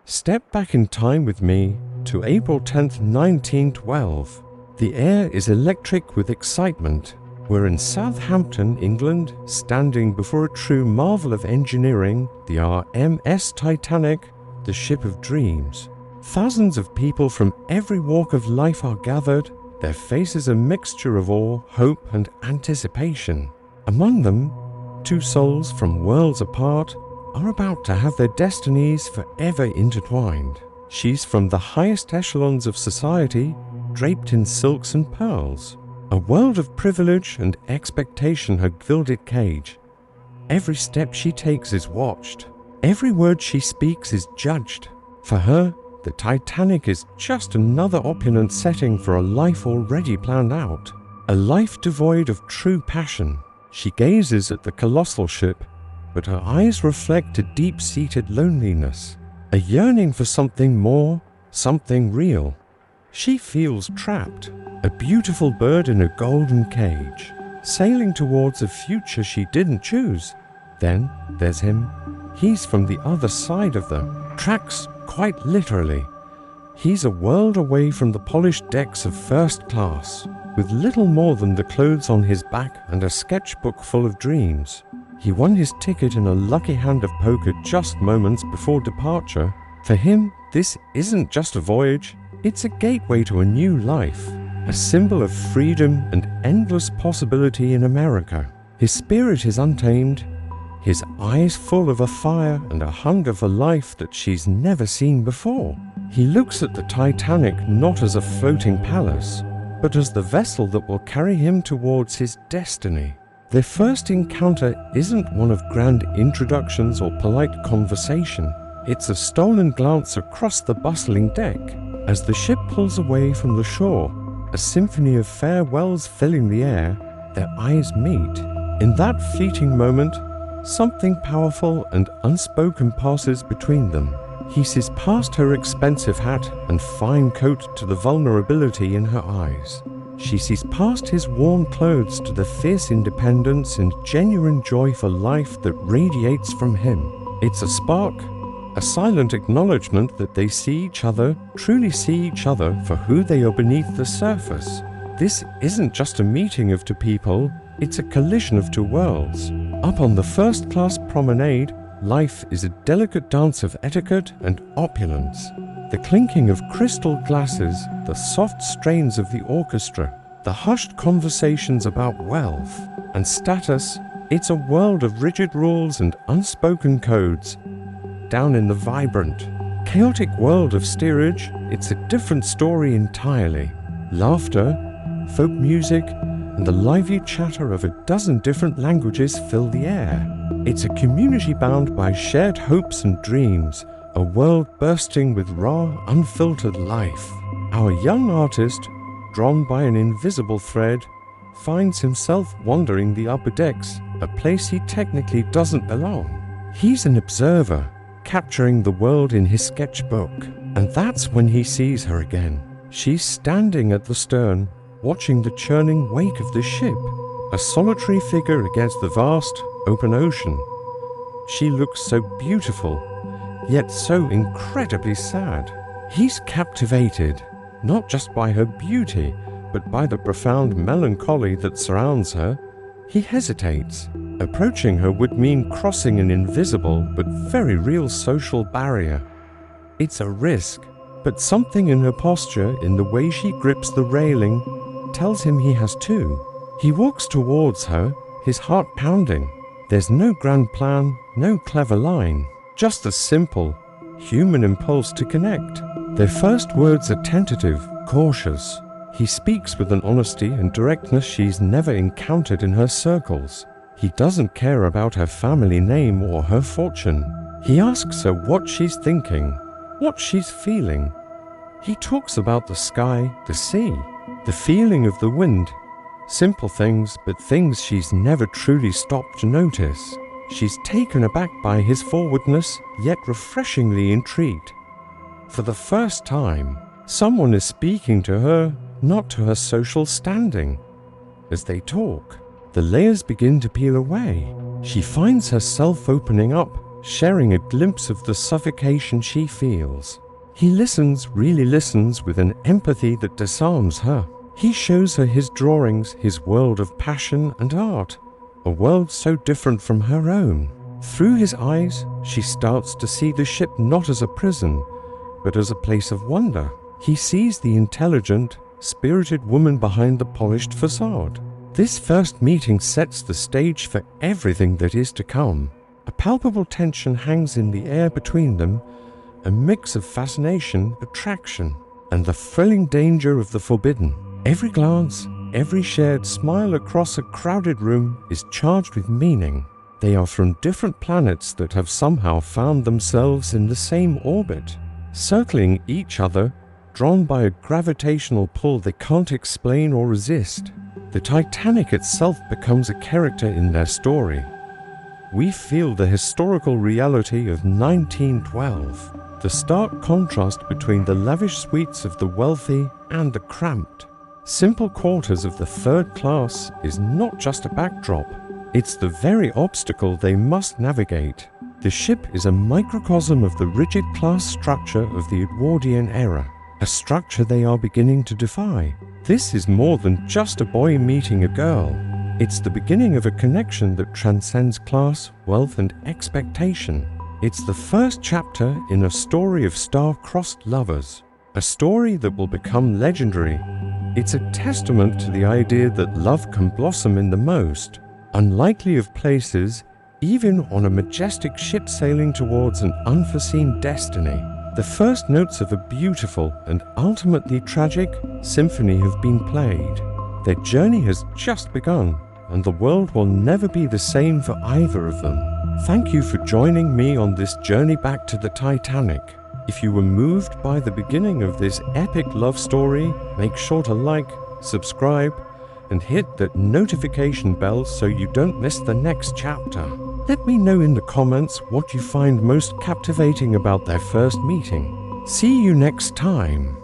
Step back in time with me to April 10th, 1912. The air is electric with excitement. We're in Southampton, England, standing before a true marvel of engineering, the RMS Titanic, the ship of dreams. Thousands of people from every walk of life are gathered, their faces a mixture of awe, hope, and anticipation. Among them, two souls from worlds apart are about to have their destinies forever intertwined. She's from the highest echelons of society, draped in silks and pearls. A world of privilege and expectation her gilded cage. Every step she takes is watched. Every word she speaks is judged. For her, the Titanic is just another opulent setting for a life already planned out. A life devoid of true passion. She gazes at the colossal ship, but her eyes reflect a deep-seated loneliness, a yearning for something more, something real. She feels trapped, a beautiful bird in a golden cage, sailing towards a future she didn't choose. Then there's him. He's from the other side of the tracks, quite literally. He's a world away from the polished decks of first class, with little more than the clothes on his back and a sketchbook full of dreams. He won his ticket in a lucky hand of poker just moments before departure. For him, this isn't just a voyage, it's a gateway to a new life, a symbol of freedom and endless possibility in America. His spirit is untamed, his eyes full of a fire and a hunger for life that she's never seen before. He looks at the Titanic not as a floating palace, but as the vessel that will carry him towards his destiny. Their first encounter isn't one of grand introductions or polite conversation. It's a stolen glance across the bustling deck. As the ship pulls away from the shore, a symphony of farewells filling the air, their eyes meet. In that fleeting moment, something powerful and unspoken passes between them. He sees past her expensive hat and fine coat to the vulnerability in her eyes. She sees past his worn clothes to the fierce independence and genuine joy for life that radiates from him. It's a spark, a silent acknowledgement that they see each other, truly see each other for who they are beneath the surface. This isn't just a meeting of two people, it's a collision of two worlds. Up on the first-class promenade, life is a delicate dance of etiquette and opulence. The clinking of crystal glasses, the soft strains of the orchestra, the hushed conversations about wealth and status. It's a world of rigid rules and unspoken codes. Down in the vibrant, chaotic world of steerage, it's a different story entirely. Laughter, folk music, and the lively chatter of a dozen different languages fill the air. It's a community bound by shared hopes and dreams, a world bursting with raw, unfiltered life. Our young artist, drawn by an invisible thread, finds himself wandering the upper decks, a place he technically doesn't belong. He's an observer, capturing the world in his sketchbook. And that's when he sees her again. She's standing at the stern, watching the churning wake of the ship, a solitary figure against the vast, open ocean. She looks so beautiful, yet so incredibly sad. He's captivated, not just by her beauty, but by the profound melancholy that surrounds her. He hesitates. Approaching her would mean crossing an invisible but very real social barrier. It's a risk, but something in her posture, in the way she grips the railing, tells him he has too. He walks towards her, his heart pounding. There's no grand plan, no clever line, just a simple, human impulse to connect. Their first words are tentative, cautious. He speaks with an honesty and directness she's never encountered in her circles. He doesn't care about her family name or her fortune. He asks her what she's thinking, what she's feeling. He talks about the sky, the sea, the feeling of the wind. Simple things, but things she's never truly stopped to notice. She's taken aback by his forwardness, yet refreshingly intrigued. For the first time, someone is speaking to her, not to her social standing. As they talk, the layers begin to peel away. She finds herself opening up, sharing a glimpse of the suffocation she feels. He listens, really listens, with an empathy that disarms her. He shows her his drawings, his world of passion and art, a world so different from her own. Through his eyes, she starts to see the ship not as a prison, but as a place of wonder. He sees the intelligent, spirited woman behind the polished facade. This first meeting sets the stage for everything that is to come. A palpable tension hangs in the air between them, a mix of fascination, attraction, and the thrilling danger of the forbidden. Every glance, every shared smile across a crowded room is charged with meaning. They are from different planets that have somehow found themselves in the same orbit, circling each other, drawn by a gravitational pull they can't explain or resist. The Titanic itself becomes a character in their story. We feel the historical reality of 1912, the stark contrast between the lavish suites of the wealthy and the cramped. Simple quarters of the third class is not just a backdrop, it's the very obstacle they must navigate. The ship is a microcosm of the rigid class structure of the Edwardian era, a structure they are beginning to defy. This is more than just a boy meeting a girl. It's the beginning of a connection that transcends class, wealth, and expectation. It's the first chapter in a story of star-crossed lovers, a story that will become legendary. It's a testament to the idea that love can blossom in the most unlikely of places, even on a majestic ship sailing towards an unforeseen destiny. The first notes of a beautiful and ultimately tragic symphony have been played. Their journey has just begun, and the world will never be the same for either of them. Thank you for joining me on this journey back to the Titanic. If you were moved by the beginning of this epic love story, make sure to like, subscribe, and hit that notification bell so you don't miss the next chapter. Let me know in the comments what you find most captivating about their first meeting. See you next time.